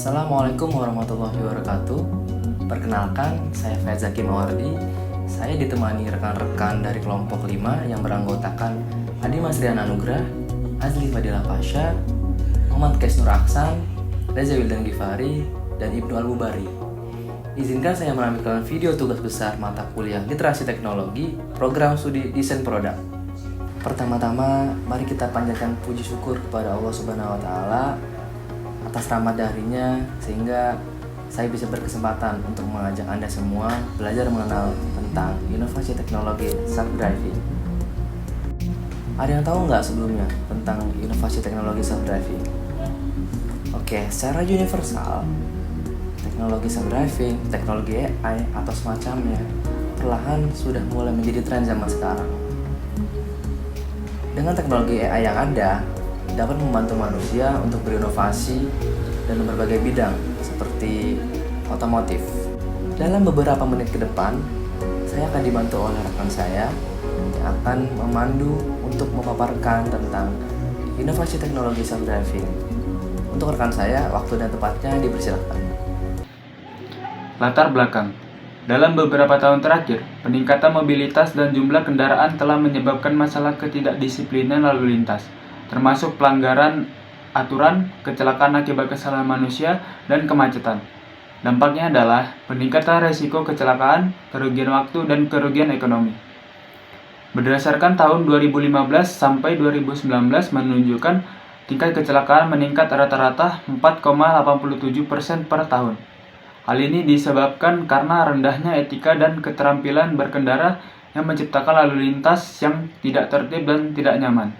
Assalamualaikum warahmatullahi wabarakatuh. Perkenalkan, saya Faizaki Mawardi. Saya ditemani rekan-rekan dari kelompok 5 yang beranggotakan Adi Masrian Anugrah, Azli Fadila Pasha, Muhammad Kaisnur Aksan, Reza Wildan Gifari, dan Ibnu Al-Mubari. Izinkan saya menampilkan video tugas besar mata kuliah Literasi Teknologi, Program Studi Desain Produk. Pertama-tama, mari kita panjatkan puji syukur kepada Allah Subhanahu wa Ta'ala atas rahmat darinya, sehingga saya bisa berkesempatan untuk mengajak Anda semua belajar mengenal tentang inovasi teknologi self-driving. Ada yang tahu nggak sebelumnya tentang inovasi teknologi self-driving? Oke, secara universal, teknologi self-driving, teknologi AI, atau semacamnya perlahan sudah mulai menjadi tren zaman sekarang. Dengan teknologi AI yang ada, dapat membantu manusia untuk berinovasi dalam berbagai bidang seperti otomotif. Dalam beberapa menit ke depan, saya akan dibantu oleh rekan saya yang akan memandu untuk memaparkan tentang inovasi teknologi self-driving. Untuk rekan saya, waktu dan tempatnya dipersilakan. Latar belakang. Dalam beberapa tahun terakhir, peningkatan mobilitas dan jumlah kendaraan telah menyebabkan masalah ketidakdisiplinan lalu lintas, termasuk pelanggaran aturan, kecelakaan akibat kesalahan manusia, dan kemacetan. Dampaknya adalah peningkatan resiko kecelakaan, kerugian waktu, dan kerugian ekonomi. Berdasarkan tahun 2015 sampai 2019 menunjukkan tingkat kecelakaan meningkat rata-rata 4,87% per tahun. Hal ini disebabkan karena rendahnya etika dan keterampilan berkendara yang menciptakan lalu lintas yang tidak tertib dan tidak nyaman.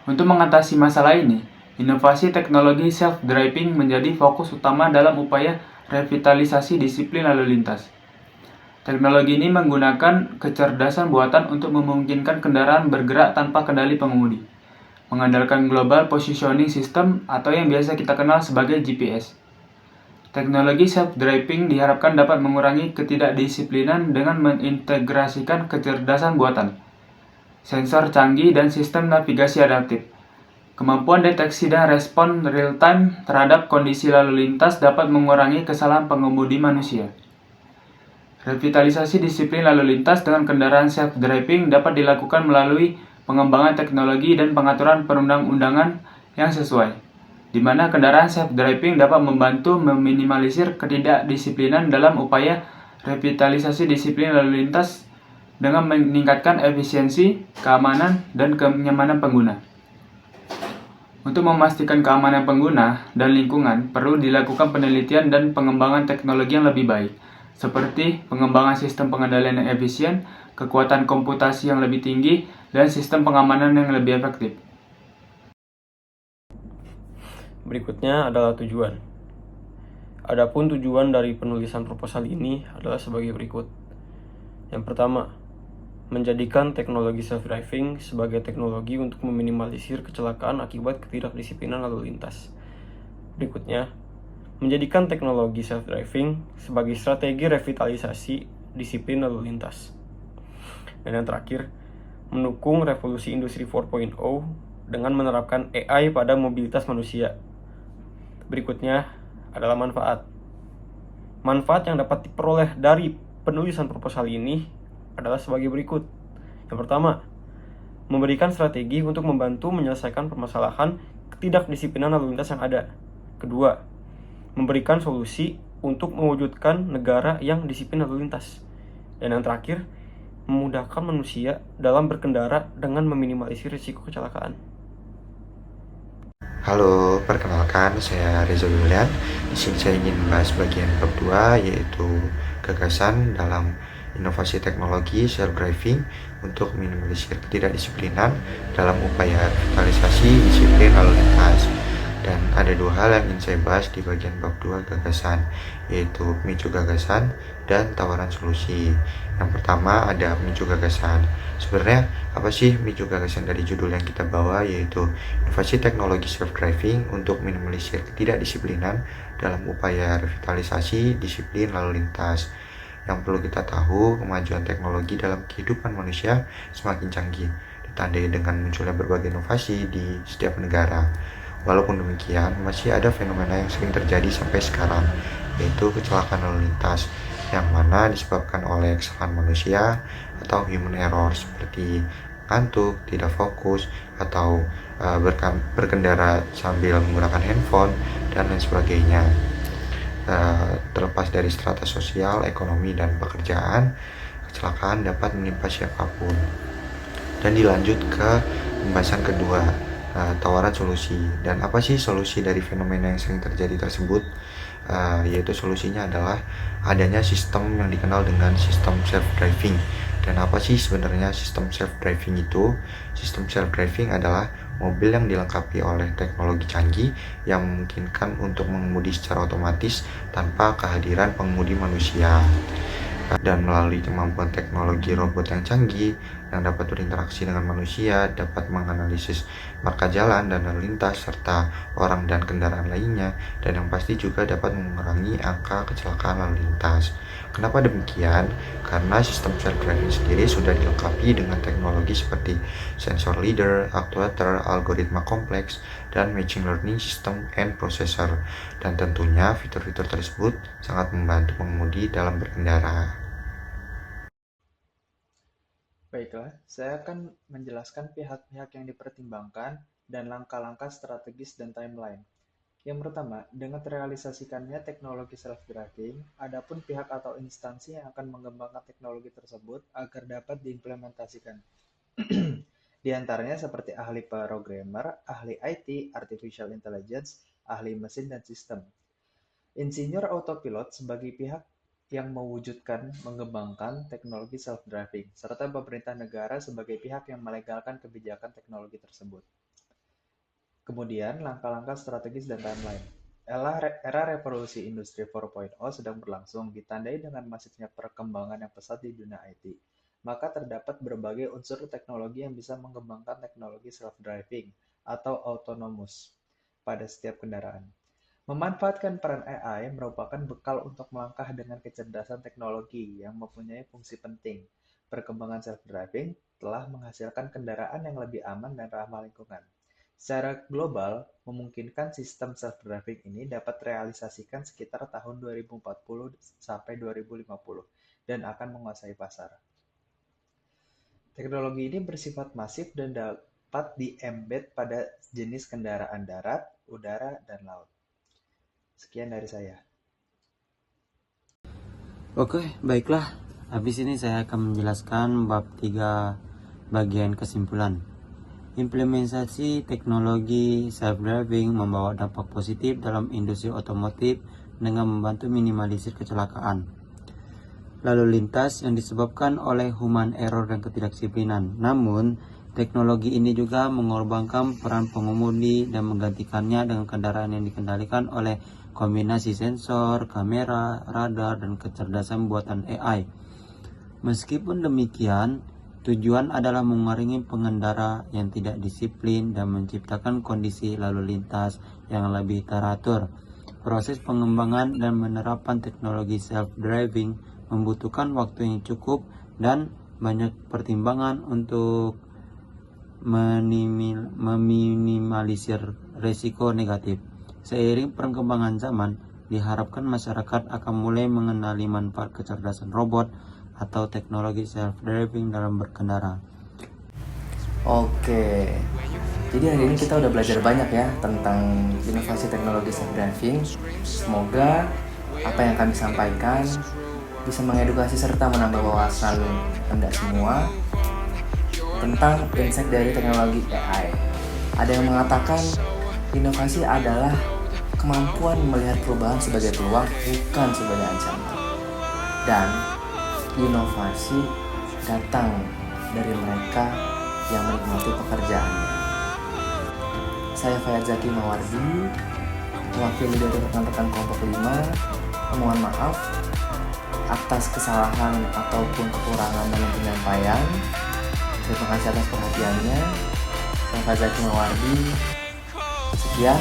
Untuk mengatasi masalah ini, inovasi teknologi self-driving menjadi fokus utama dalam upaya revitalisasi disiplin lalu lintas. Teknologi ini menggunakan kecerdasan buatan untuk memungkinkan kendaraan bergerak tanpa kendali pengemudi, mengandalkan Global Positioning System atau yang biasa kita kenal sebagai GPS. Teknologi self-driving diharapkan dapat mengurangi ketidakdisiplinan dengan mengintegrasikan kecerdasan buatan, sensor canggih, dan sistem navigasi adaptif. Kemampuan deteksi dan respon real-time terhadap kondisi lalu lintas dapat mengurangi kesalahan pengemudi manusia. Revitalisasi disiplin lalu lintas dengan kendaraan self-driving dapat dilakukan melalui pengembangan teknologi dan pengaturan perundang-undangan yang sesuai, di mana kendaraan self-driving dapat membantu meminimalisir ketidakdisiplinan dalam upaya revitalisasi disiplin lalu lintas dengan meningkatkan efisiensi, keamanan, dan kenyamanan pengguna. Untuk memastikan keamanan pengguna dan lingkungan, perlu dilakukan penelitian dan pengembangan teknologi yang lebih baik, seperti pengembangan sistem pengendalian yang efisien, kekuatan komputasi yang lebih tinggi, dan sistem pengamanan yang lebih efektif. Berikutnya adalah tujuan. Adapun tujuan dari penulisan proposal ini adalah sebagai berikut. Yang pertama, menjadikan teknologi self-driving sebagai teknologi untuk meminimalisir kecelakaan akibat ketidakdisiplinan lalu lintas. Berikutnya, menjadikan teknologi self-driving sebagai strategi revitalisasi disiplin lalu lintas. Dan yang terakhir, mendukung revolusi industri 4.0 dengan menerapkan AI pada mobilitas manusia. Berikutnya adalah manfaat. Manfaat yang dapat diperoleh dari penulisan proposal ini adalah sebagai berikut. Yang pertama, memberikan strategi untuk membantu menyelesaikan permasalahan ketidakdisiplinan lalu lintas yang ada. Kedua, memberikan solusi untuk mewujudkan negara yang disiplin lalu lintas. Dan yang terakhir, memudahkan manusia dalam berkendara dengan meminimalisir risiko kecelakaan. Halo, perkenalkan saya Reza Wildan. Di sini saya ingin membahas bagian bab 2, yaitu gagasan dalam inovasi teknologi self-driving untuk minimalisir ketidakdisiplinan dalam upaya revitalisasi disiplin lalu lintas. Dan ada dua hal yang ingin saya bahas di bagian bab 2 gagasan, yaitu pemicu gagasan dan tawaran solusi. Yang pertama ada pemicu gagasan. Sebenarnya apa sih pemicu gagasan dari judul yang kita bawa, yaitu inovasi teknologi self-driving untuk minimalisir ketidakdisiplinan dalam upaya revitalisasi disiplin lalu lintas. Yang perlu kita tahu, kemajuan teknologi dalam kehidupan manusia semakin canggih, ditandai dengan munculnya berbagai inovasi di setiap negara. Walaupun demikian, masih ada fenomena yang sering terjadi sampai sekarang, yaitu kecelakaan lalu lintas, yang mana disebabkan oleh kesalahan manusia atau human error seperti ngantuk, tidak fokus, atau berkendara sambil menggunakan handphone, dan lain sebagainya. Terlepas dari strata sosial, ekonomi, dan pekerjaan, kecelakaan dapat menimpa siapapun. Dan dilanjut ke pembahasan kedua, tawaran solusi. Dan apa sih solusi dari fenomena yang sering terjadi tersebut? Yaitu solusinya adalah adanya sistem yang dikenal dengan sistem self-driving. Dan apa sih sebenarnya sistem self-driving itu? Sistem self-driving adalah mobil yang dilengkapi oleh teknologi canggih yang memungkinkan untuk mengemudi secara otomatis tanpa kehadiran pengemudi manusia. Dan melalui kemampuan teknologi robot yang canggih yang dapat berinteraksi dengan manusia, dapat menganalisis marka jalan dan lalu lintas serta orang dan kendaraan lainnya, dan yang pasti juga dapat mengurangi angka kecelakaan lalu lintas. Kenapa demikian? Karena sistem self-driving sendiri sudah dilengkapi dengan teknologi seperti sensor leader, actuator, algoritma kompleks, dan machine learning system and processor. Dan tentunya fitur-fitur tersebut sangat membantu pengemudi dalam berkendara. Baiklah, saya akan menjelaskan pihak-pihak yang dipertimbangkan dan langkah-langkah strategis dan timeline. Yang pertama, dengan terrealisasikannya teknologi self-driving, adapun pihak atau instansi yang akan mengembangkan teknologi tersebut agar dapat diimplementasikan. Di antaranya seperti ahli programmer, ahli IT, artificial intelligence, ahli mesin dan sistem. Insinyur autopilot sebagai pihak yang mewujudkan mengembangkan teknologi self-driving, serta pemerintah negara sebagai pihak yang melegalkan kebijakan teknologi tersebut. Kemudian, langkah-langkah strategis dan timeline. Era revolusi industri 4.0 sedang berlangsung, ditandai dengan masifnya perkembangan yang pesat di dunia IT. Maka terdapat berbagai unsur teknologi yang bisa mengembangkan teknologi self-driving atau autonomous pada setiap kendaraan. Memanfaatkan peran AI merupakan bekal untuk melangkah dengan kecerdasan teknologi yang mempunyai fungsi penting. Perkembangan self-driving telah menghasilkan kendaraan yang lebih aman dan ramah lingkungan. Secara global, memungkinkan sistem self-driving ini dapat realisasikan sekitar tahun 2040 sampai 2050 dan akan menguasai pasar. Teknologi ini bersifat masif dan dapat di-embed pada jenis kendaraan darat, udara, dan laut. Sekian dari saya. Oke, baiklah. Habis ini saya akan menjelaskan bab 3 bagian kesimpulan. Implementasi teknologi self-driving membawa dampak positif dalam industri otomotif dengan membantu minimalisir kecelakaan lalu lintas yang disebabkan oleh human error dan ketidakdisiplinan. Namun, teknologi ini juga mengorbankan peran pengemudi dan menggantikannya dengan kendaraan yang dikendalikan oleh kombinasi sensor, kamera, radar, dan kecerdasan buatan AI. Meskipun demikian, tujuan adalah mengurangi pengendara yang tidak disiplin dan menciptakan kondisi lalu lintas yang lebih teratur. Proses pengembangan dan penerapan teknologi self-driving membutuhkan waktu yang cukup dan banyak pertimbangan untuk meminimalisir resiko negatif. Seiring perkembangan zaman, diharapkan masyarakat akan mulai mengenali manfaat kecerdasan robot atau teknologi self-driving dalam berkendara. Oke, jadi hari ini kita udah belajar banyak ya tentang inovasi teknologi self-driving. Semoga apa yang kami sampaikan bisa mengedukasi serta menambah wawasan Anda semua tentang insight dari teknologi AI. Ada yang mengatakan inovasi adalah kemampuan melihat perubahan sebagai peluang, bukan sebagai ancaman. Dan inovasi datang dari mereka yang menikmati pekerjaannya. Saya Fayadzaki Mawardi, mewakili dari rekan-rekan kelompok 5, mohon maaf atas kesalahan ataupun kekurangan dalam penyampaian. Terima kasih atas perhatiannya. Saya Fayadzaki Mawardi. Sekian,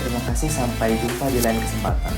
terima kasih, sampai jumpa di lain kesempatan.